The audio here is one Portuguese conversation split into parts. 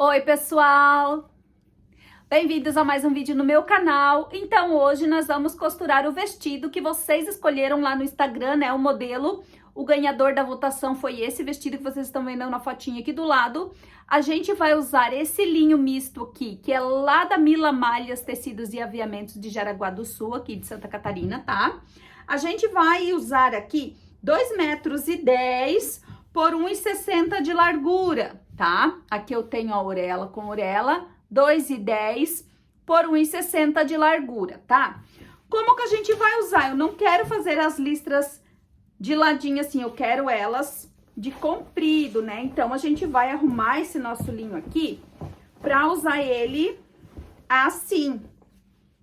Oi, pessoal! Bem-vindos a mais um vídeo no meu canal. Então, hoje nós vamos costurar o vestido que vocês escolheram lá no Instagram, né? O modelo. O ganhador da votação foi esse vestido que vocês estão vendo na fotinha aqui do lado. A gente vai usar esse linho misto aqui, que é lá da Mila Malhas Tecidos e Aviamentos de Jaraguá do Sul, aqui de Santa Catarina, tá? A gente vai usar aqui 2,10 metros por 1,60 de largura, tá? Aqui eu tenho a orelha com orelha, 2,10 por 1,60 de largura, tá? Como que a gente vai usar? Eu não quero fazer as listras de ladinho assim, eu quero elas de comprido, né? Então, a gente vai arrumar esse nosso linho aqui pra usar ele assim,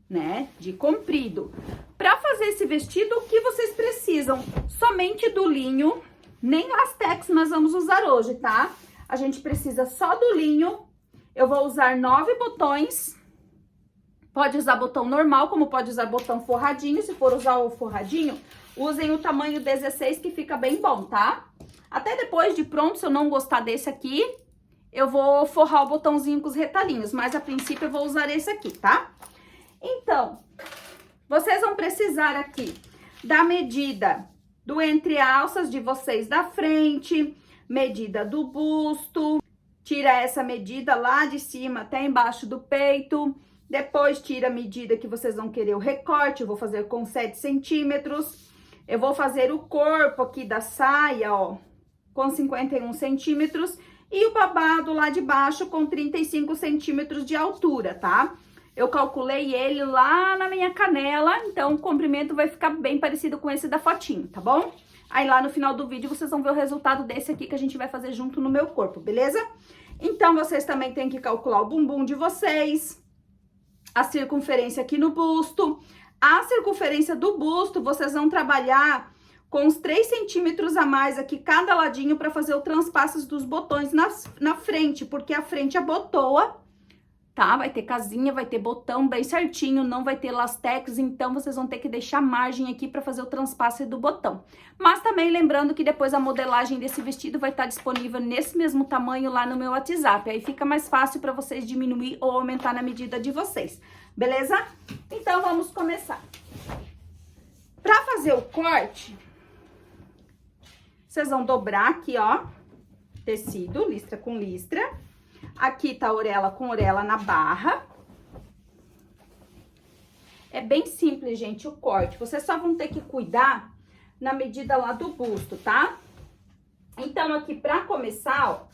né? De comprido. Pra fazer esse vestido, o que vocês precisam? Somente do linho, nem lastex nós vamos usar hoje, tá? A gente precisa só do linho. Eu vou usar 9 botões. Pode usar botão normal, como pode usar botão forradinho. Se for usar o forradinho, usem o tamanho 16, que fica bem bom, tá? Até depois de pronto, se eu não gostar desse aqui, eu vou forrar o botãozinho com os retalhinhos. Mas, a princípio, eu vou usar esse aqui, tá? Então, vocês vão precisar aqui da medida do entre-alças de vocês da frente, medida do busto. Tira essa medida lá de cima até embaixo do peito. Depois tira a medida que vocês vão querer o recorte. Eu vou fazer com 7 centímetros. Eu vou fazer o corpo aqui da saia, ó, com 51 centímetros. E o babado lá de baixo com 35 centímetros de altura, tá? Eu calculei ele lá na minha canela, então o comprimento vai ficar bem parecido com esse da fotinho, tá bom? Aí lá no final do vídeo vocês vão ver o resultado desse aqui que a gente vai fazer junto no meu corpo, beleza? Então, vocês também têm que calcular o bumbum de vocês, a circunferência aqui no busto. A circunferência do busto, vocês vão trabalhar com uns 3 centímetros a mais aqui, cada ladinho, para fazer o transpasso dos botões na frente, porque a frente abotoa, tá? Vai ter casinha, vai ter botão bem certinho, não vai ter lastex, então vocês vão ter que deixar margem aqui para fazer o transpasse do botão. Mas também lembrando que depois a modelagem desse vestido vai estar disponível nesse mesmo tamanho lá no meu WhatsApp. Aí fica mais fácil para vocês diminuir ou aumentar na medida de vocês, beleza? Então, vamos começar. Para fazer o corte, vocês vão dobrar aqui, ó, tecido, listra com listra. Aqui tá orelha com orelha na barra. É bem simples, gente, o corte. Vocês só vão ter que cuidar na medida lá do busto, tá? Então, aqui pra começar, ó,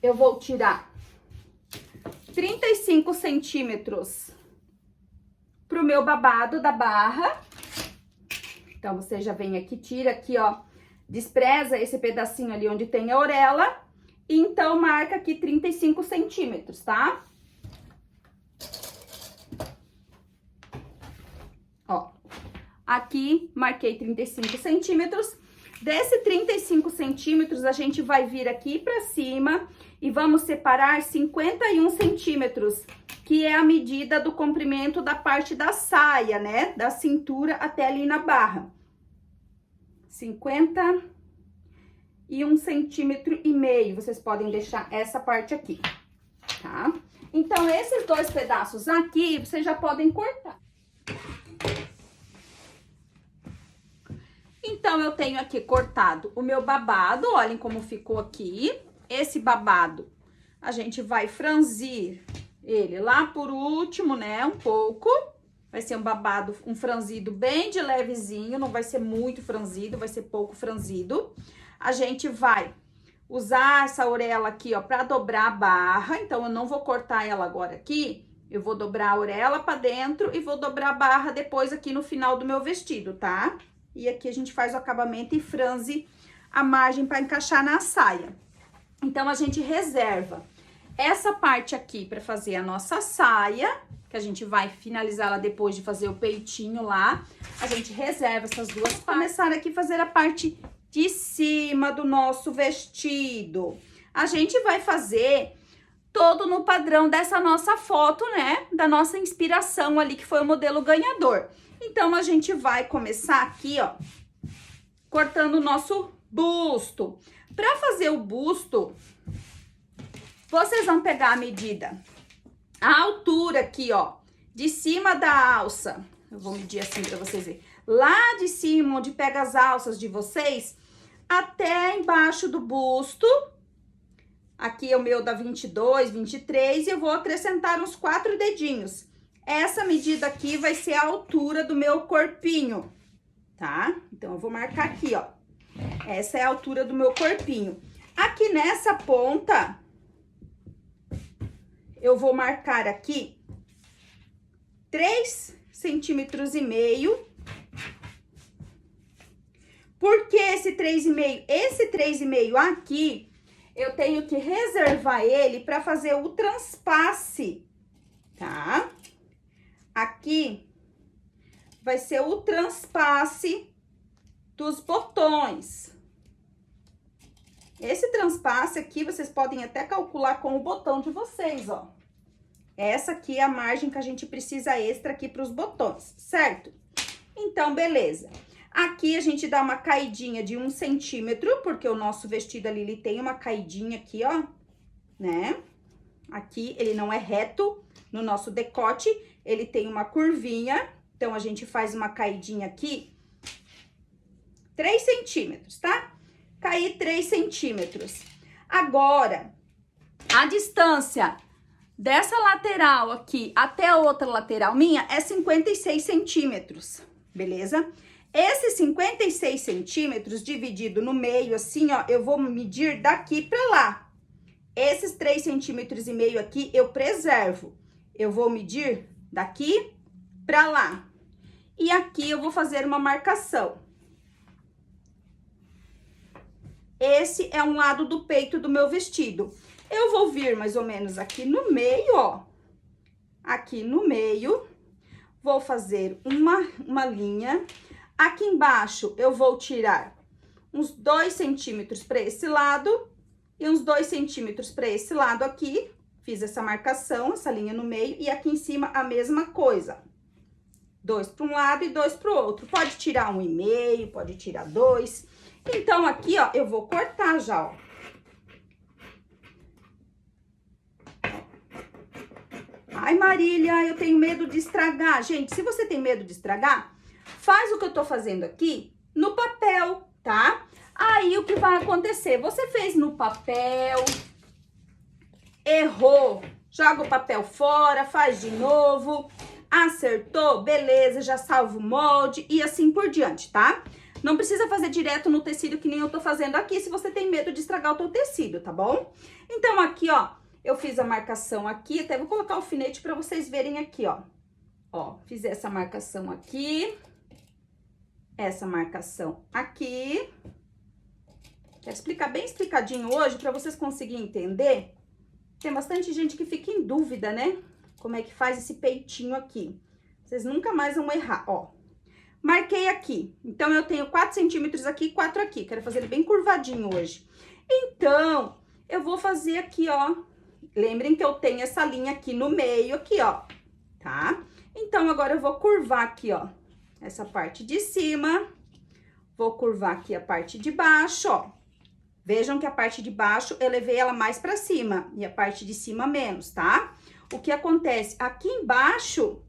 eu vou tirar 35 centímetros pro meu babado da barra. Então, você já vem aqui, tira aqui, ó, despreza esse pedacinho ali onde tem a orelha. Então, marca aqui 35 centímetros, tá? Ó, aqui marquei 35 centímetros. Desse 35 centímetros, a gente vai vir aqui pra cima e vamos separar 51 centímetros, que é a medida do comprimento da parte da saia, né? Da cintura até ali na barra. 51,5 centímetros, vocês podem deixar essa parte aqui, tá? Então, esses dois pedaços aqui, vocês já podem cortar. Então, eu tenho aqui cortado o meu babado, olhem como ficou aqui. Esse babado, a gente vai franzir ele lá por último, né, um pouco. Vai ser um babado, um franzido bem de levezinho, não vai ser muito franzido, vai ser pouco franzido. A gente vai usar essa orelha aqui, ó, pra dobrar a barra. Então, eu não vou cortar ela agora aqui. Eu vou dobrar a orelha pra dentro e vou dobrar a barra depois aqui no final do meu vestido, tá? E aqui a gente faz o acabamento e franze a margem pra encaixar na saia. Então, a gente reserva essa parte aqui pra fazer a nossa saia, que a gente vai finalizar ela depois de fazer o peitinho lá. A gente reserva essas duas partes. Começar aqui a fazer a parte de cima do nosso vestido. A gente vai fazer todo no padrão dessa nossa foto, né? Da nossa inspiração ali, que foi o modelo ganhador. Então, a gente vai começar aqui, ó, cortando o nosso busto. Pra fazer o busto, Vocês vão pegar a medida, a altura aqui, ó, de cima da alça. Eu vou medir assim pra vocês verem. Lá de cima, onde pega as alças de vocês, até embaixo do busto. Aqui é o meu dá 22, 23, e eu vou acrescentar uns 4 dedinhos. Essa medida aqui vai ser a altura do meu corpinho, tá? Então, eu vou marcar aqui, ó. Essa é a altura do meu corpinho. Aqui nessa ponta, eu vou marcar aqui 3,5 centímetros. Por que esse 3,5? Esse 3,5 aqui, eu tenho que reservar ele para fazer o transpasse, tá? Aqui vai ser o transpasse dos botões. Esse transpasse aqui, vocês podem até calcular com o botão de vocês, ó. Essa aqui é a margem que a gente precisa extra aqui para os botões, certo? Então, beleza. Aqui a gente dá uma caidinha de 1 centímetro, porque o nosso vestido ali, ele tem uma caidinha aqui, ó, né? Aqui ele não é reto, no nosso decote, ele tem uma curvinha. Então, a gente faz uma caidinha aqui, 3 centímetros, tá? Caí 3 centímetros. Agora, a distância dessa lateral aqui até a outra lateral minha é 56 centímetros, beleza? Esses 56 centímetros dividido no meio, assim, ó, eu vou medir daqui pra lá. Esses 3,5 centímetros aqui eu preservo. Eu vou medir daqui pra lá. E aqui eu vou fazer uma marcação. Esse é um lado do peito do meu vestido. Eu vou vir mais ou menos aqui no meio, ó. Aqui no meio. Vou fazer uma linha. Aqui embaixo, eu vou tirar uns 2 centímetros para esse lado e uns 2 centímetros para esse lado aqui. Fiz essa marcação, essa linha no meio, e aqui em cima a mesma coisa. 2 para um lado e 2 para o outro. Pode tirar 1,5, pode tirar 2. Então, aqui, ó, eu vou cortar já, ó. Ai, Marília, eu tenho medo de estragar. Gente, se você tem medo de estragar, faz o que eu tô fazendo aqui no papel, tá? Aí, o que vai acontecer? Você fez no papel, errou, joga o papel fora, faz de novo, acertou, beleza, já salva o molde e assim por diante, tá? Não precisa fazer direto no tecido que nem eu tô fazendo aqui, se você tem medo de estragar o teu tecido, tá bom? Então, aqui, ó, eu fiz a marcação aqui, até vou colocar o alfinete pra vocês verem aqui, ó. Ó, fiz essa marcação aqui, essa marcação aqui. Quero explicar bem explicadinho hoje pra vocês conseguirem entender. Tem bastante gente que fica em dúvida, né? Como é que faz esse peitinho aqui. Vocês nunca mais vão errar, ó. Marquei aqui. Então, eu tenho 4 centímetros aqui e 4 aqui. Quero fazer ele bem curvadinho hoje. Então, eu vou fazer aqui, ó. Lembrem que eu tenho essa linha aqui no meio, aqui, ó. Tá? Então, agora eu vou curvar aqui, ó. Essa parte de cima. Vou curvar aqui a parte de baixo, ó. Vejam que a parte de baixo eu levei ela mais pra cima. E a parte de cima menos, tá? O que acontece? Aqui embaixo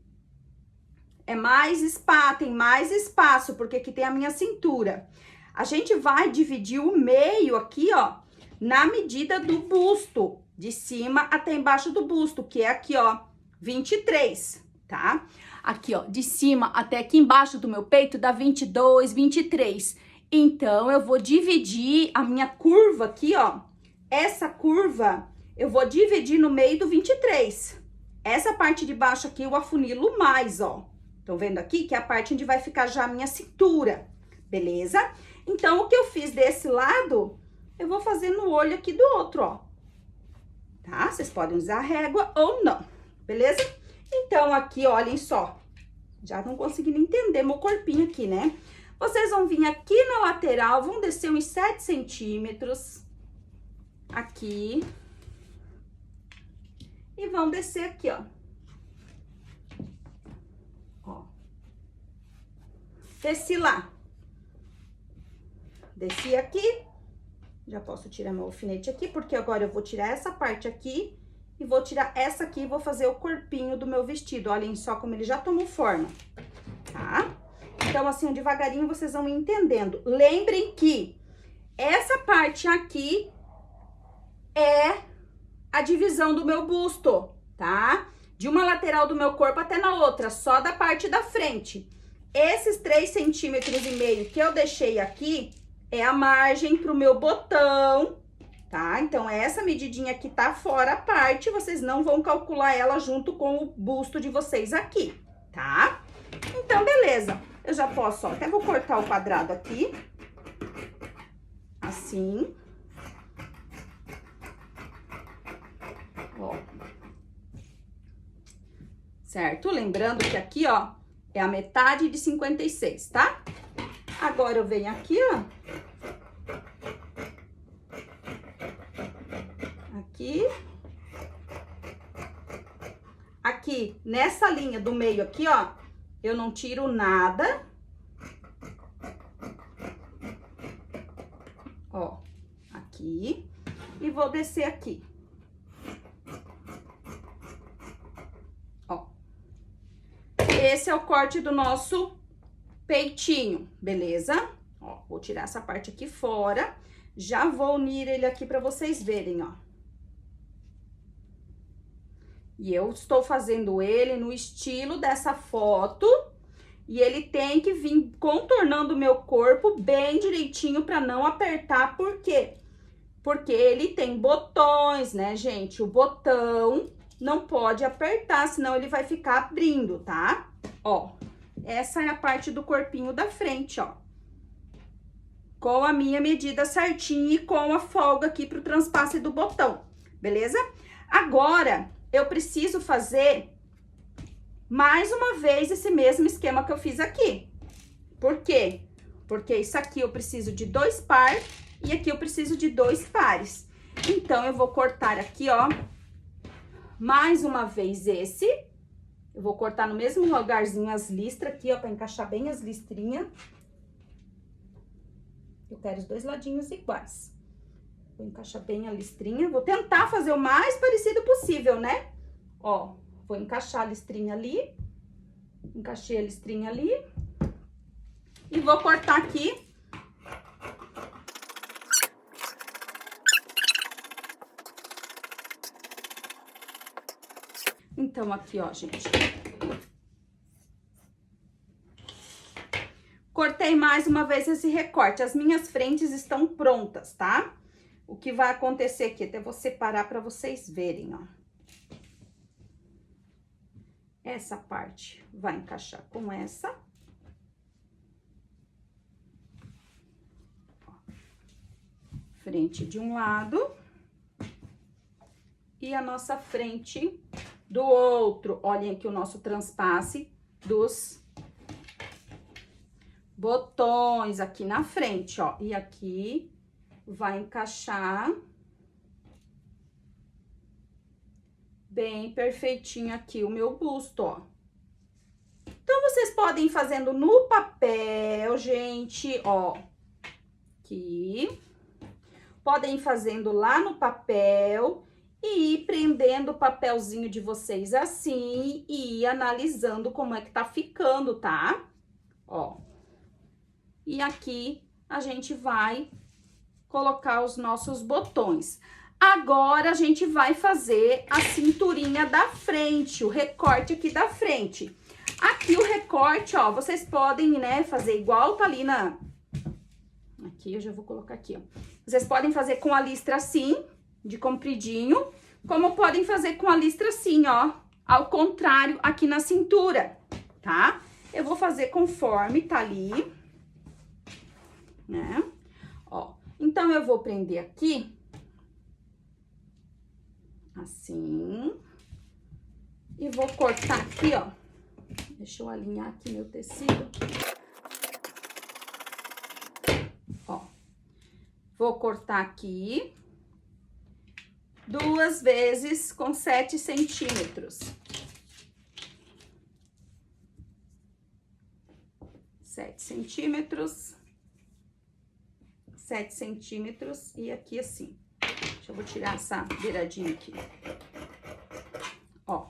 é mais espaço, tem mais espaço, porque aqui tem a minha cintura. A gente vai dividir o meio aqui, ó, na medida do busto, de cima até embaixo do busto, que é aqui, ó, 23, tá? Aqui, ó, de cima até aqui embaixo do meu peito dá 22, 23. Então, eu vou dividir a minha curva aqui, ó, essa curva eu vou dividir no meio do 23. Essa parte de baixo aqui eu afunilo mais, ó. Estão vendo aqui? Que é a parte onde vai ficar já a minha cintura, beleza? Então, o que eu fiz desse lado, eu vou fazer no olho aqui do outro, ó. Tá? Vocês podem usar régua ou não, beleza? Então, aqui, olhem só. Já não conseguindo entender meu corpinho aqui, né? Vocês vão vir aqui na lateral, vão descer uns 7 centímetros. Aqui. E vão descer aqui, ó. Desci lá. Desci aqui. Já posso tirar meu alfinete aqui, porque agora eu vou tirar essa parte aqui e vou tirar essa aqui e vou fazer o corpinho do meu vestido. Olhem só como ele já tomou forma, tá? Então, assim, devagarinho vocês vão entendendo. Lembrem que essa parte aqui é a divisão do meu busto, tá? De uma lateral do meu corpo até na outra, só da parte da frente. Esses 3,5 centímetros que eu deixei aqui é a margem pro meu botão, tá? Então, essa medidinha aqui tá fora a parte, vocês não vão calcular ela junto com o busto de vocês aqui, tá? Então, beleza. Eu já posso, ó, até vou cortar o quadrado aqui. Assim. Ó. Certo? Lembrando que aqui, ó, é a metade de 56, tá? Agora, eu venho aqui, ó. Aqui. Aqui, nessa linha do meio aqui, ó, eu não tiro nada. Ó, aqui. E vou descer aqui. Ó. Esse é o corte do nosso peitinho, beleza? Ó, vou tirar essa parte aqui fora. Já vou unir ele aqui pra vocês verem, ó. E eu estou fazendo ele no estilo dessa foto. E ele tem que vir contornando o meu corpo bem direitinho pra não apertar. Por quê? Porque ele tem botões, né, gente? O botão não pode apertar, senão ele vai ficar abrindo, tá? Ó, essa é a parte do corpinho da frente, ó. Com a minha medida certinha e com a folga aqui pro transpasse do botão, beleza? Agora, eu preciso fazer mais uma vez esse mesmo esquema que eu fiz aqui. Por quê? Porque isso aqui eu preciso de 2 pares e aqui eu preciso de 2 pares. Então, eu vou cortar aqui, ó, mais uma vez esse. Eu vou cortar no mesmo lugarzinho as listras aqui, ó, pra encaixar bem as listrinhas. Eu quero os 2 ladinhos iguais. Vou encaixar bem a listrinha. Vou tentar fazer o mais parecido possível, né? Ó, vou encaixar a listrinha ali. Encaixei a listrinha ali. E vou cortar aqui. Então, aqui, ó, gente. Cortei mais uma vez esse recorte. As minhas frentes estão prontas, tá? O que vai acontecer aqui, até vou separar pra vocês verem, ó. Essa parte vai encaixar com essa. Ó. Frente de um lado. E a nossa frente do outro. Olhem aqui o nosso transpasse dos botões aqui na frente, ó. E aqui vai encaixar bem perfeitinho aqui o meu busto, ó. Então, vocês podem ir fazendo no papel, gente, ó. Aqui. Podem ir fazendo lá no papel e ir prendendo o papelzinho de vocês assim e ir analisando como é que tá ficando, tá? Ó. E aqui a gente vai colocar os nossos botões. Agora, a gente vai fazer a cinturinha da frente, o recorte aqui da frente. Aqui o recorte, ó, vocês podem, né, fazer igual tá ali na... Aqui, eu já vou colocar aqui, ó. Vocês podem fazer com a listra assim, de compridinho, como podem fazer com a listra assim, ó, ao contrário, aqui na cintura, tá? Eu vou fazer conforme tá ali, né? Ó, então, eu vou prender aqui, assim, e vou cortar aqui, ó. Deixa eu alinhar aqui meu tecido. Ó, vou cortar aqui 2 vezes com 7 centímetros. 7 centímetros. 7 centímetros e aqui assim. Deixa eu tirar essa beiradinha aqui. Ó,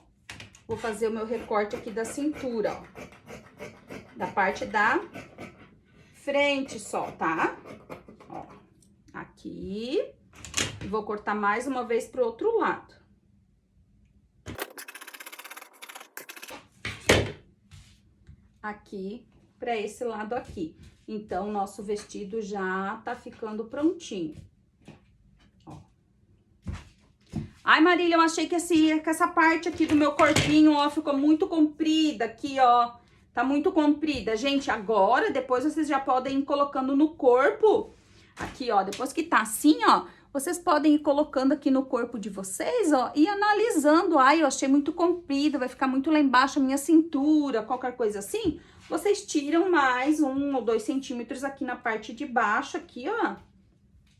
vou fazer o meu recorte aqui da cintura, ó. Da parte da frente só, tá? Ó, aqui. E vou cortar mais uma vez pro outro lado. Aqui, pra esse lado aqui. Então, nosso vestido já tá ficando prontinho. Ó. Ai, Marília, eu achei que essa parte aqui do meu corpinho, ó, ficou muito comprida aqui, ó. Tá muito comprida. Gente, agora, depois vocês já podem ir colocando no corpo. Aqui, ó, depois que tá assim, ó, vocês podem ir colocando aqui no corpo de vocês, ó, e analisando. Ai, eu achei muito comprido, vai ficar muito lá embaixo a minha cintura, qualquer coisa assim. Vocês tiram mais 1 ou 2 centímetros aqui na parte de baixo, aqui, ó,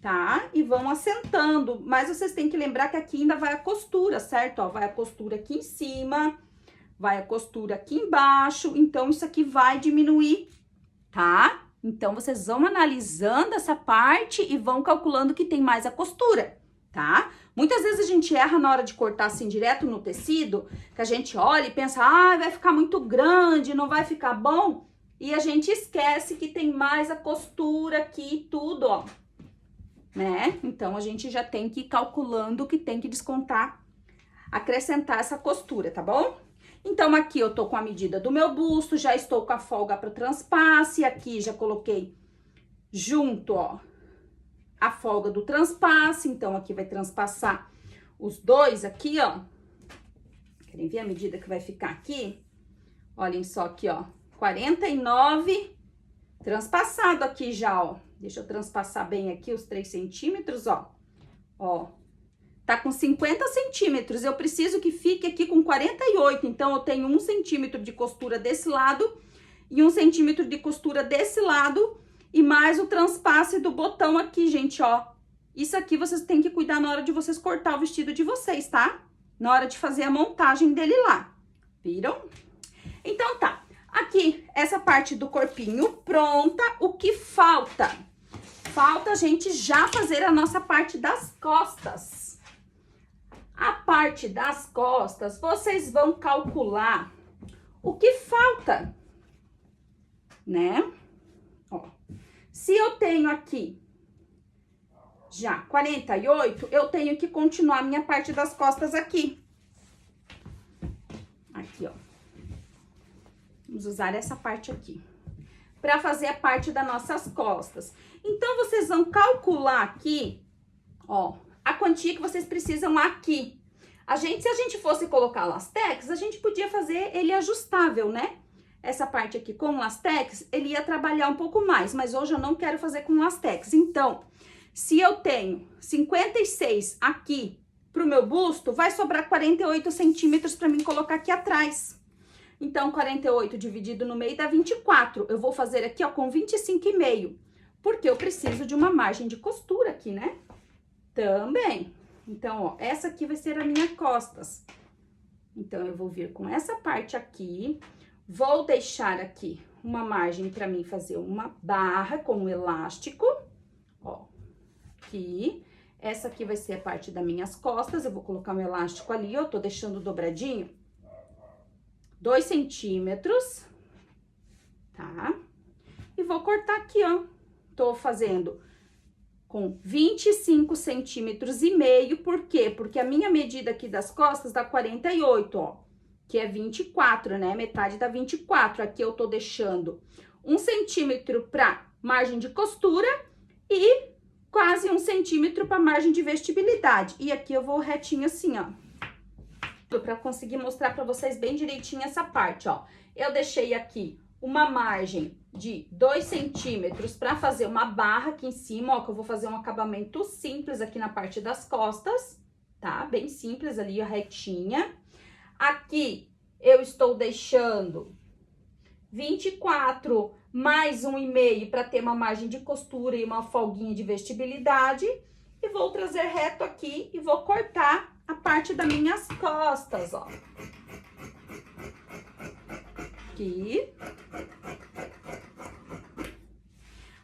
tá? E vão assentando. Mas vocês têm que lembrar que aqui ainda vai a costura, certo? Ó, vai a costura aqui em cima, vai a costura aqui embaixo. Então, isso aqui vai diminuir, tá? Então, vocês vão analisando essa parte e vão calculando que tem mais a costura, tá? Muitas vezes a gente erra na hora de cortar assim direto no tecido, que a gente olha e pensa, ah, vai ficar muito grande, não vai ficar bom. E a gente esquece que tem mais a costura aqui e tudo, ó, né? Então, a gente já tem que ir calculando que tem que descontar, acrescentar essa costura, tá bom? Então, aqui eu tô com a medida do meu busto, já estou com a folga para o transpasse, aqui já coloquei junto, ó, a folga do transpasse, então aqui vai transpassar os dois aqui, ó. Querem ver a medida que vai ficar aqui? Olhem só aqui, ó, 49 transpassado aqui já, ó. Deixa eu transpassar bem aqui os 3 centímetros, ó. Ó. Tá com 50 centímetros, eu preciso que fique aqui com 48, então eu tenho 1 centímetro de costura desse lado e 1 centímetro de costura desse lado e mais o transpasse do botão aqui, gente, ó. Isso aqui vocês têm que cuidar na hora de vocês cortar o vestido de vocês, tá? Na hora de fazer a montagem dele lá, viram? Então tá, aqui essa parte do corpinho pronta, o que falta? Falta a gente já fazer a nossa parte das costas. A parte das costas, vocês vão calcular o que falta, né? Ó, se eu tenho aqui já 48, eu tenho que continuar a minha parte das costas aqui. Aqui, ó. Vamos usar essa parte aqui para fazer a parte das nossas costas. Então, vocês vão calcular aqui, ó, a quantia que vocês precisam aqui. Se a gente fosse colocar lastex, a gente podia fazer ele ajustável, né? Essa parte aqui com lastex, ele ia trabalhar um pouco mais, mas hoje eu não quero fazer com lastex. Então, se eu tenho 56 aqui pro meu busto, vai sobrar 48 centímetros para mim colocar aqui atrás. Então, 48 dividido no meio dá 24. Eu vou fazer aqui, ó, com 25,5, porque eu preciso de uma margem de costura aqui, né? Também. Então, ó, essa aqui vai ser a minha costas. Então, eu vou vir com essa parte aqui, vou deixar aqui uma margem para mim fazer uma barra com um elástico, ó, aqui. Essa aqui vai ser a parte das minhas costas, eu vou colocar um elástico ali, ó, tô deixando dobradinho, 2 centímetros, tá? E vou cortar aqui, ó, tô fazendo com 25 centímetros e meio, por quê? Porque a minha medida aqui das costas dá 48, ó, que é 24, né? Metade dá 24. Aqui eu tô deixando 1 centímetro pra margem de costura e quase 1 centímetro pra margem de vestibilidade. E aqui eu vou retinho assim, ó, pra conseguir mostrar pra vocês bem direitinho essa parte, ó. Eu deixei aqui uma margem de 2 centímetros para fazer uma barra aqui em cima, ó, que eu vou fazer um acabamento simples aqui na parte das costas, tá? Bem simples ali, ó, retinha. Aqui eu estou deixando 24 mais 1,5 para ter uma margem de costura e uma folguinha de vestibilidade. E vou trazer reto aqui e vou cortar a parte das minhas costas, ó. Aqui.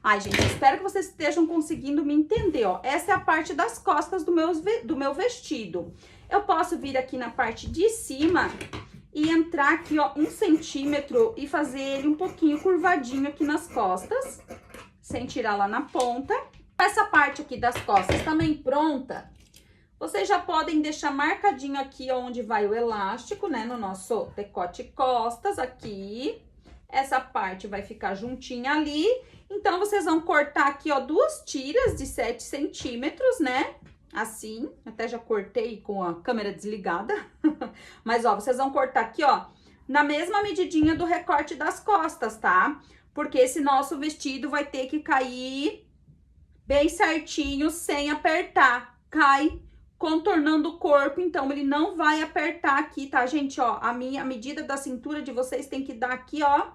Ai, gente, espero que vocês estejam conseguindo me entender, ó. Essa é a parte das costas do meu vestido. Eu posso vir aqui na parte de cima e entrar aqui, ó, 1 centímetro e fazer ele um pouquinho curvadinho aqui nas costas, sem tirar lá na ponta. Essa parte aqui das costas também pronta, vocês já podem deixar marcadinho aqui onde vai o elástico, né, no nosso decote costas, aqui. Essa parte vai ficar juntinha ali. Então, vocês vão cortar aqui, ó, 2 tiras de 7 centímetros, né? Assim, até já cortei com a câmera desligada. Mas, ó, vocês vão cortar aqui, ó, na mesma medidinha do recorte das costas, tá? Porque esse nosso vestido vai ter que cair bem certinho, sem apertar. Cai contornando o corpo, então ele não vai apertar aqui, tá, gente? Ó, a medida da cintura de vocês tem que dar aqui, ó,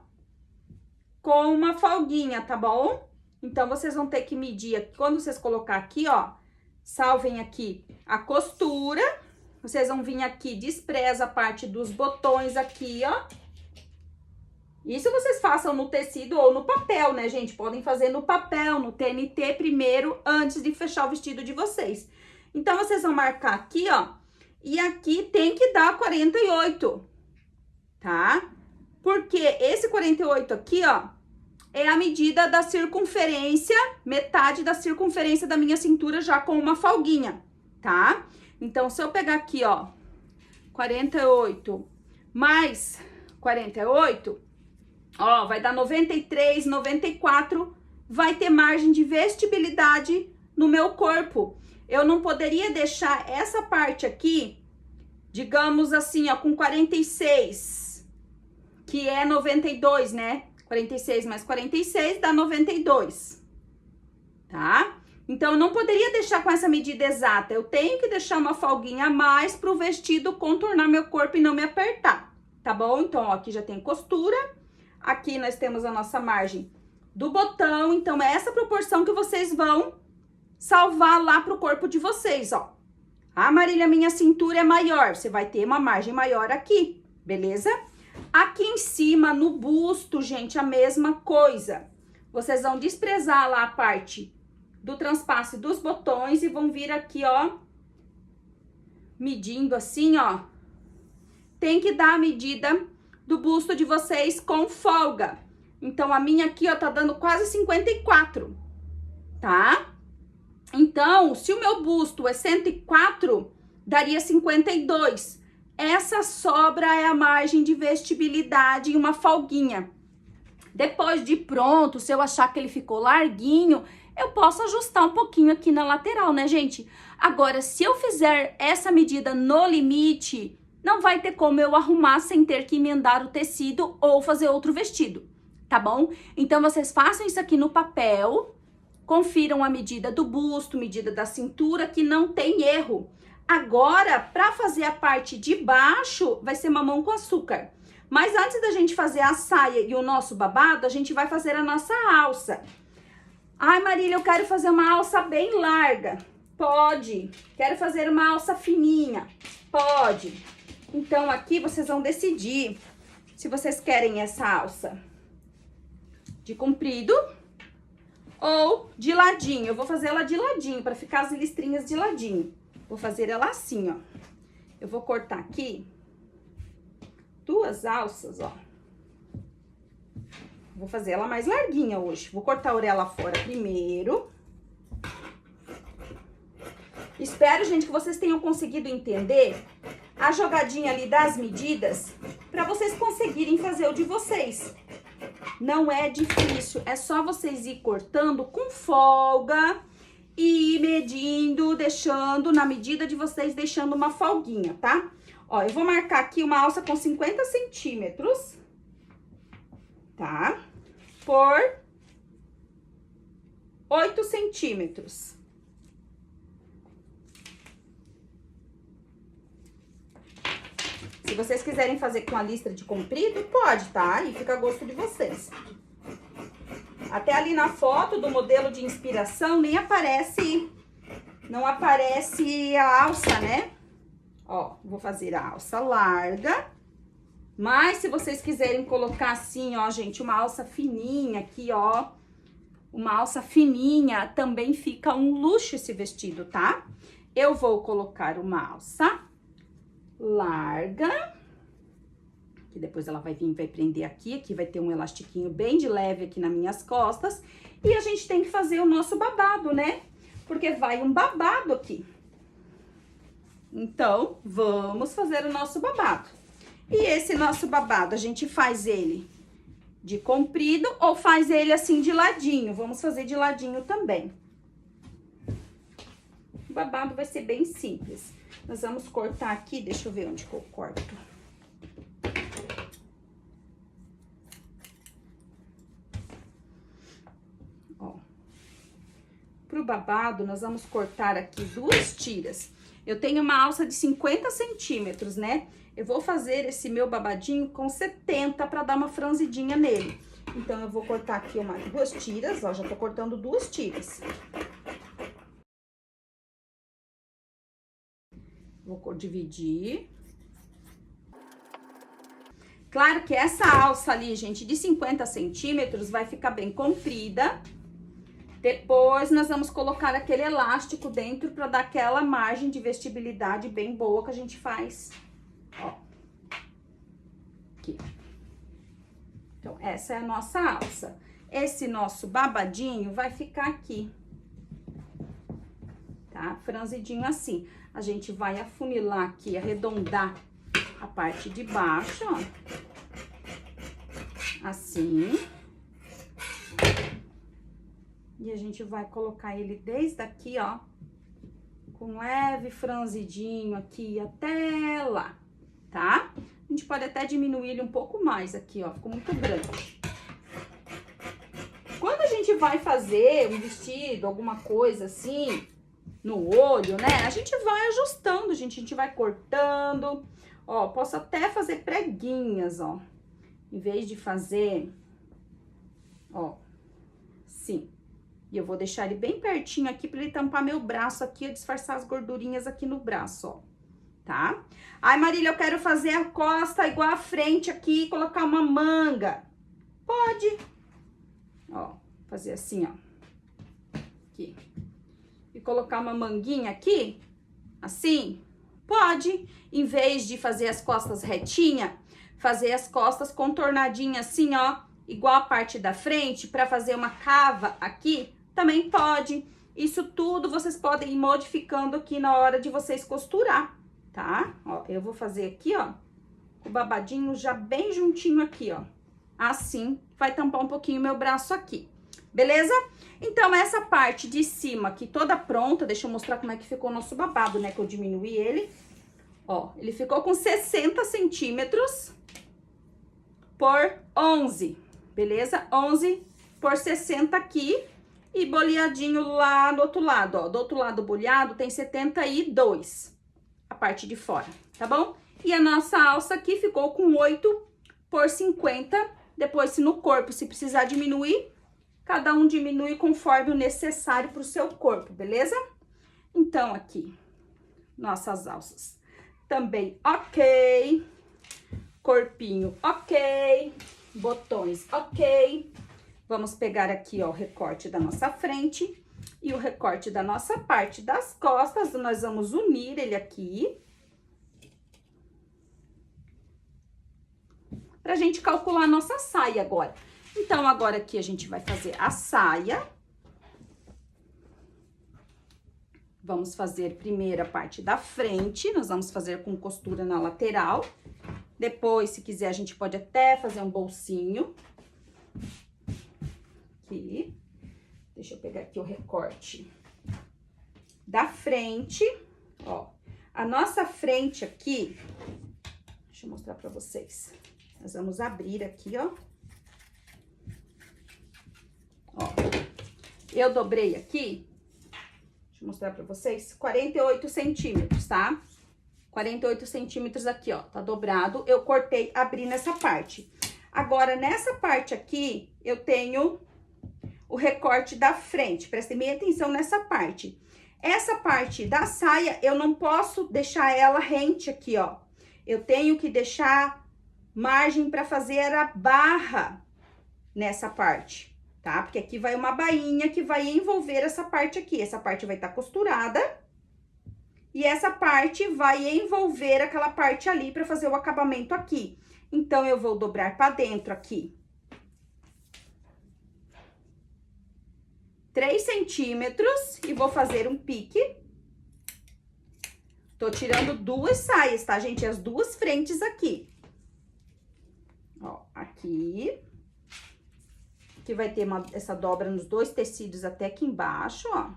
com uma folguinha, tá bom? Então, vocês vão ter que medir, quando vocês colocar aqui, ó, salvem aqui a costura, vocês vão vir aqui, despreza a parte dos botões aqui, ó. Isso vocês façam no tecido ou no papel, né, gente? Podem fazer no papel, no TNT primeiro, antes de fechar o vestido de vocês. Então, vocês vão marcar aqui, ó, e aqui tem que dar 48, tá? Porque esse 48 aqui, ó, é a medida da circunferência, metade da circunferência da minha cintura já com uma folguinha, tá? Então, se eu pegar aqui, ó, 48 mais 48, ó, vai dar 93, 94, vai ter margem de vestibilidade no meu corpo. Eu não poderia deixar essa parte aqui, digamos assim, ó, com 46, que é 92, né? 46 mais 46 dá 92, tá? Então, eu não poderia deixar com essa medida exata. Eu tenho que deixar uma folguinha a mais pro vestido contornar meu corpo e não me apertar, tá bom? Então, ó, aqui já tem costura. Aqui nós temos a nossa margem do botão. Então, é essa proporção que vocês vão salvar lá pro corpo de vocês, ó. Ah, Marília, minha cintura é maior. Você vai ter uma margem maior aqui, beleza? Aqui em cima, no busto, gente, a mesma coisa. Vocês vão desprezar lá a parte do transpasse dos botões e vão vir aqui, ó, medindo assim, ó. Tem que dar a medida do busto de vocês com folga. Então, a minha aqui, ó, tá dando quase 54, tá? Então, se o meu busto é 104, daria 52. Essa sobra é a margem de vestibilidade e uma folguinha. Depois de pronto, se eu achar que ele ficou larguinho, eu posso ajustar um pouquinho aqui na lateral, né, gente? Agora, se eu fizer essa medida no limite, não vai ter como eu arrumar sem ter que emendar o tecido ou fazer outro vestido, tá bom? Então, vocês façam isso aqui no papel, confiram a medida do busto, medida da cintura, que não tem erro. Agora, para fazer a parte de baixo, vai ser mamão com açúcar. Mas antes da gente fazer a saia e o nosso babado, a gente vai fazer a nossa alça. Ai, Marília, eu quero fazer uma alça bem larga. Pode. Quero fazer uma alça fininha. Pode. Então, aqui vocês vão decidir se vocês querem essa alça de comprido ou de ladinho. Eu vou fazer ela de ladinho, para ficar as listrinhas de ladinho. Vou fazer ela assim, ó. Eu vou cortar aqui 2 alças, ó. Vou fazer ela mais larguinha hoje. Vou cortar a orelha fora primeiro. Espero, gente, que vocês tenham conseguido entender a jogadinha ali das medidas para vocês conseguirem fazer o de vocês. Não é difícil, é só vocês ir cortando com folga e ir medindo, deixando na medida de vocês, deixando uma folguinha, tá? Ó, eu vou marcar aqui uma alça com 50 centímetros, tá? Por 8 centímetros. Se vocês quiserem fazer com a listra de comprido, pode, tá? E fica a gosto de vocês. Até ali na foto do modelo de inspiração, nem aparece, não aparece a alça, né? Ó, vou fazer a alça larga. Mas se vocês quiserem colocar assim, ó, gente, uma alça fininha aqui, ó, uma alça fininha, também fica um luxo esse vestido, tá? Eu vou colocar uma alça larga, que depois ela vai vir, vai prender aqui vai ter um elastiquinho bem de leve aqui nas minhas costas. E a gente tem que fazer o nosso babado, né? Porque vai um babado aqui. Então, vamos fazer o nosso babado. E esse nosso babado, a gente faz ele de comprido ou faz ele assim de ladinho? Vamos fazer de ladinho também. O babado vai ser bem simples. Nós vamos cortar aqui, deixa eu ver onde que eu corto. Ó. Pro babado, nós vamos cortar aqui 2 tiras. Eu tenho uma alça de 50 centímetros, né? Eu vou fazer esse meu babadinho com 70 para dar uma franzidinha nele. Então, eu vou cortar aqui 2 tiras, ó, já tô cortando 2 tiras. Vou dividir. Claro que essa alça ali, gente, de 50 centímetros vai ficar bem comprida. Depois, nós vamos colocar aquele elástico dentro para dar aquela margem de vestibilidade bem boa que a gente faz. Ó. Aqui. Então, essa é a nossa alça. Esse nosso babadinho vai ficar aqui. Tá? Franzidinho assim. A gente vai afunilar aqui, arredondar a parte de baixo, ó. Assim. E a gente vai colocar ele desde aqui, ó, com leve franzidinho aqui até lá, tá? A gente pode até diminuir ele um pouco mais aqui, ó, ficou muito grande. Quando a gente vai fazer um vestido, alguma coisa assim, no olho, né? A gente vai ajustando, gente, a gente vai cortando. Ó, posso até fazer preguinhas, ó, em vez de fazer, ó, sim. E eu vou deixar ele bem pertinho aqui pra ele tampar meu braço aqui e disfarçar as gordurinhas aqui no braço, ó. Tá? Ai, Marília, eu quero fazer a costa igual a frente aqui e colocar uma manga. Pode. Ó, fazer assim, ó. Aqui. E colocar uma manguinha aqui, assim. Pode. Em vez de fazer as costas retinha, fazer as costas contornadinhas assim, ó. Igual a parte da frente, pra fazer uma cava aqui. Também pode. Isso tudo vocês podem ir modificando aqui na hora de vocês costurar, tá? Ó, eu vou fazer aqui, ó, o babadinho já bem juntinho aqui, ó. Assim, vai tampar um pouquinho meu braço aqui, beleza? Então, essa parte de cima aqui toda pronta, deixa eu mostrar como é que ficou o nosso babado, né? Que eu diminuí ele. Ó, ele ficou com 60 centímetros por 11, beleza? 11 por 60 aqui. E boleadinho lá do outro lado, ó. Do outro lado boleado tem 72, a parte de fora, tá bom? E a nossa alça aqui ficou com 8 por 50. Depois, se no corpo, se precisar diminuir, cada um diminui conforme o necessário pro seu corpo, beleza? Então, aqui, nossas alças também ok. Corpinho ok. Botões ok. Vamos pegar aqui, ó, o recorte da nossa frente e o recorte da nossa parte das costas. Nós vamos unir ele aqui. Pra gente calcular a nossa saia agora. Então, agora aqui a gente vai fazer a saia. Vamos fazer primeiro a parte da frente. Nós vamos fazer com costura na lateral. Depois, se quiser, a gente pode até fazer um bolsinho. Aqui. Deixa eu pegar aqui o recorte da frente, ó. A nossa frente aqui, deixa eu mostrar pra vocês. Nós vamos abrir aqui, ó. Ó. Eu dobrei aqui, deixa eu mostrar pra vocês, 48 centímetros, tá? 48 centímetros aqui, ó, tá dobrado. Eu cortei, abri nessa parte. Agora, nessa parte aqui, eu tenho o recorte da frente. Prestem bem atenção nessa parte. Essa parte da saia, eu não posso deixar ela rente aqui, ó. Eu tenho que deixar margem para fazer a barra nessa parte, tá? Porque aqui vai uma bainha que vai envolver essa parte aqui. Essa parte vai estar costurada. E essa parte vai envolver aquela parte ali pra fazer o acabamento aqui. Então, eu vou dobrar pra dentro aqui 3 centímetros e vou fazer um pique. Tô tirando 2 saias, tá, gente? As 2 frentes aqui. Ó, aqui. Que vai ter essa dobra nos 2 tecidos até aqui embaixo, ó.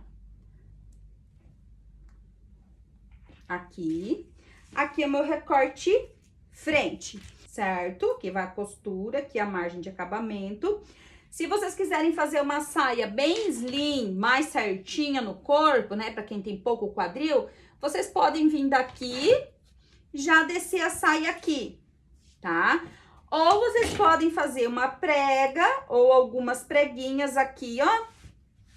Aqui. Aqui é o meu recorte frente, certo? Que vai a costura, aqui a margem de acabamento. Se vocês quiserem fazer uma saia bem slim, mais certinha no corpo, né? Pra quem tem pouco quadril, vocês podem vir daqui, já descer a saia aqui, tá? Ou vocês podem fazer uma prega ou algumas preguinhas aqui, ó,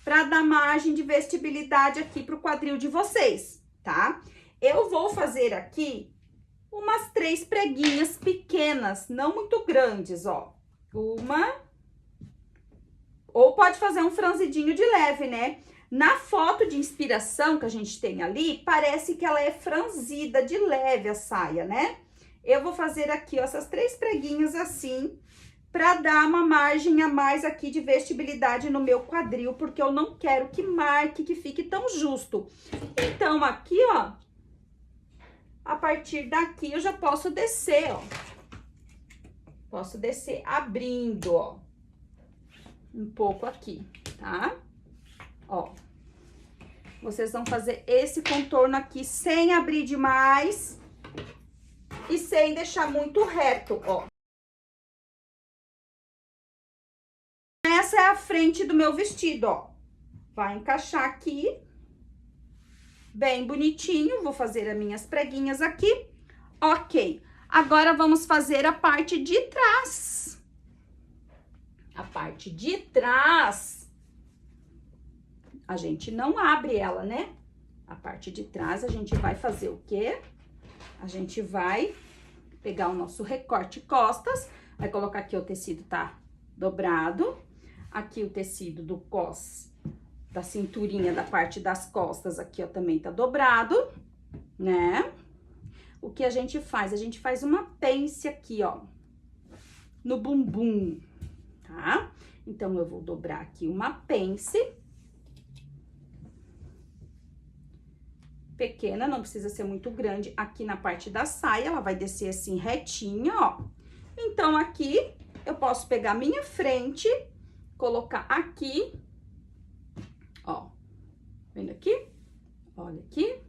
pra dar margem de vestibilidade aqui pro quadril de vocês, tá? Eu vou fazer aqui umas 3 preguinhas pequenas, não muito grandes, ó. Uma. Ou pode fazer um franzidinho de leve, né? Na foto de inspiração que a gente tem ali, parece que ela é franzida de leve a saia, né? Eu vou fazer aqui, ó, essas 3 preguinhas assim, pra dar uma margem a mais aqui de vestibilidade no meu quadril, porque eu não quero que marque, que fique tão justo. Então, aqui, ó, a partir daqui eu já posso descer, ó. Posso descer abrindo, ó, um pouco aqui, tá? Ó, vocês vão fazer esse contorno aqui sem abrir demais e sem deixar muito reto, ó. Essa é a frente do meu vestido, ó. Vai encaixar aqui, bem bonitinho. Vou fazer as minhas preguinhas aqui. Ok, agora vamos fazer a parte de trás. A parte de trás, a gente não abre ela, né? A parte de trás, a gente vai fazer o quê? A gente vai pegar o nosso recorte costas, vai colocar aqui o tecido tá dobrado, aqui o tecido do cos, da cinturinha, da parte das costas aqui, ó, também tá dobrado, né? O que a gente faz? A gente faz uma pence aqui, ó, no bumbum, tá? Então, eu vou dobrar aqui uma pence pequena, não precisa ser muito grande, aqui na parte da saia, ela vai descer assim retinha, ó. Então, aqui, eu posso pegar minha frente, colocar aqui, ó, vendo aqui? Olha aqui,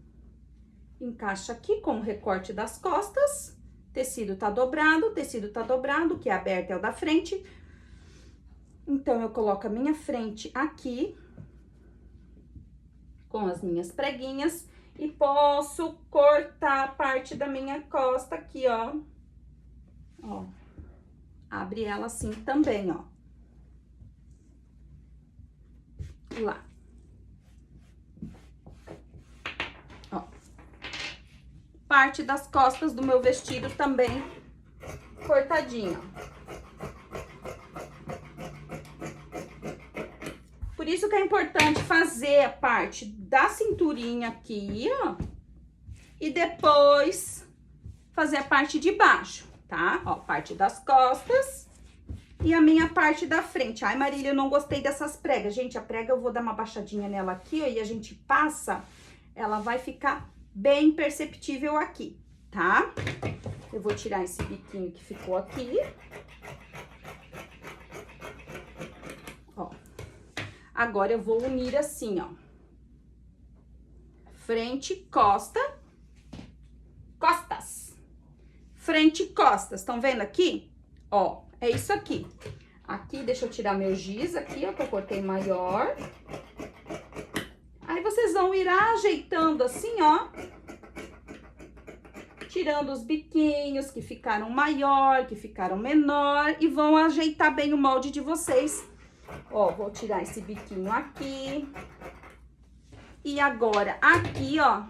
encaixa aqui com o recorte das costas, tecido tá dobrado, o que é aberto é o da frente. Então, eu coloco a minha frente aqui, com as minhas preguinhas, e posso cortar a parte da minha costa aqui, ó. Ó, abre ela assim também, ó. Lá. Ó. Parte das costas do meu vestido também cortadinha, ó. Por isso que é importante fazer a parte da cinturinha aqui, ó. E depois fazer a parte de baixo, tá? Ó, parte das costas e a minha parte da frente. Ai, Marília, eu não gostei dessas pregas. Gente, a prega eu vou dar uma baixadinha nela aqui, ó, e a gente passa, ela vai ficar bem perceptível aqui, tá? Eu vou tirar esse biquinho que ficou aqui. Ó. Agora, eu vou unir assim, ó. Frente, costa, costas. Frente, costas. Estão vendo aqui? Ó, é isso aqui. Aqui, deixa eu tirar meu giz aqui, ó, que eu cortei maior. Aí, vocês vão ir ajeitando assim, ó. Tirando os biquinhos que ficaram maior, que ficaram menor. E vão ajeitar bem o molde de vocês. Ó, vou tirar esse biquinho aqui. E agora, aqui, ó,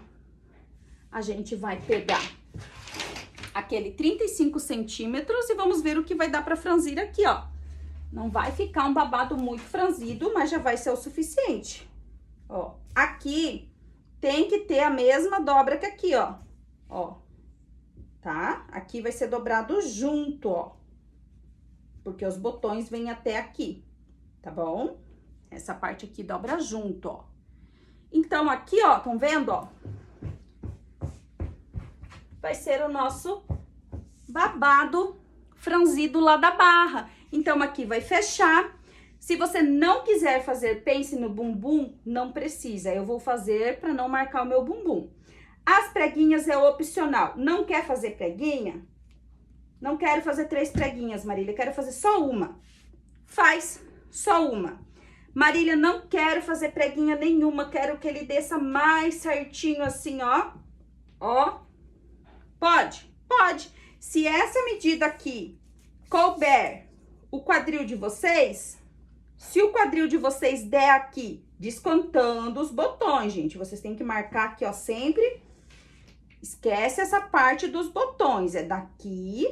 a gente vai pegar aquele 35 centímetros e vamos ver o que vai dar pra franzir aqui, ó. Não vai ficar um babado muito franzido, mas já vai ser o suficiente. Ó, aqui tem que ter a mesma dobra que aqui, ó. Ó, tá? Aqui vai ser dobrado junto, ó. Porque os botões vêm até aqui, tá bom? Essa parte aqui dobra junto, ó. Então, aqui, ó, estão vendo, ó? Vai ser o nosso babado franzido lá da barra. Então, aqui vai fechar. Se você não quiser fazer pence no bumbum, não precisa. Eu vou fazer para não marcar o meu bumbum. As preguinhas é opcional. Não quer fazer preguinha? Não quero fazer 3 preguinhas, Marília. Quero fazer só uma. Faz só uma. Marília, não quero fazer preguinha nenhuma. Quero que ele desça mais certinho assim, ó. Ó. Pode? Pode. Se essa medida aqui couber o quadril de vocês, se o quadril de vocês der aqui, descontando os botões, gente, vocês têm que marcar aqui, ó, sempre. Esquece essa parte dos botões, é daqui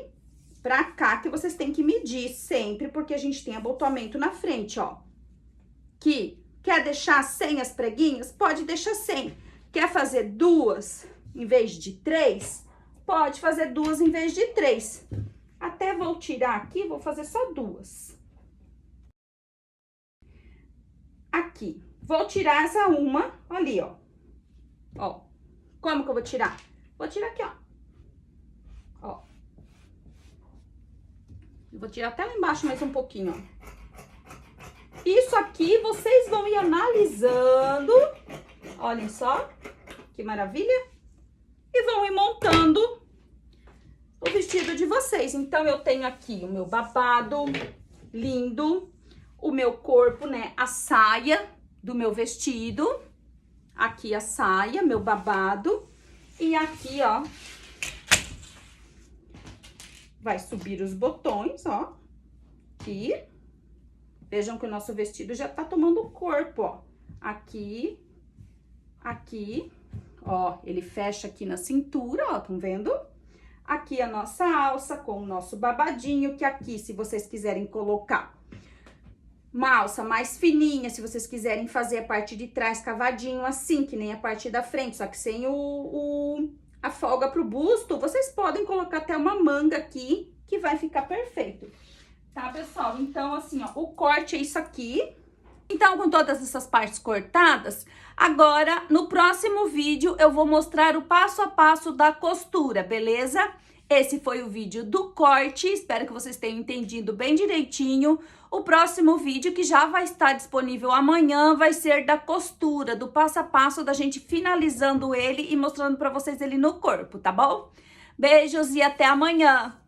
pra cá que vocês têm que medir sempre, porque a gente tem abotoamento na frente, ó. Que quer deixar sem as preguinhas? Pode deixar sem. Quer fazer 2 em vez de 3? Pode fazer 2 em vez de 3. Até vou tirar aqui, vou fazer só 2. Aqui. Vou tirar essa uma ali, ó. Ó. Como que eu vou tirar? Vou tirar aqui, ó. Ó. Eu vou tirar até lá embaixo mais um pouquinho, ó. Isso aqui vocês vão ir analisando. Olhem só. Que maravilha. E vão ir montando o vestido de vocês. Então, eu tenho aqui o meu babado lindo, o meu corpo, né, a saia do meu vestido. Aqui a saia, meu babado. E aqui, ó, vai subir os botões, ó. Aqui. Vejam que o nosso vestido já tá tomando corpo, ó. Aqui, aqui. Ó, ele fecha aqui na cintura, ó, estão vendo? Aqui a nossa alça com o nosso babadinho, que aqui, se vocês quiserem colocar uma alça mais fininha, se vocês quiserem fazer a parte de trás cavadinho assim, que nem a parte da frente, só que sem a folga pro busto, vocês podem colocar até uma manga aqui, que vai ficar perfeito. Tá, pessoal? Então, assim, ó, o corte é isso aqui. Então, com todas essas partes cortadas, agora, no próximo vídeo, eu vou mostrar o passo a passo da costura, beleza? Esse foi o vídeo do corte, espero que vocês tenham entendido bem direitinho. O próximo vídeo, que já vai estar disponível amanhã, vai ser da costura, do passo a passo da gente finalizando ele e mostrando pra vocês ele no corpo, tá bom? Beijos e até amanhã!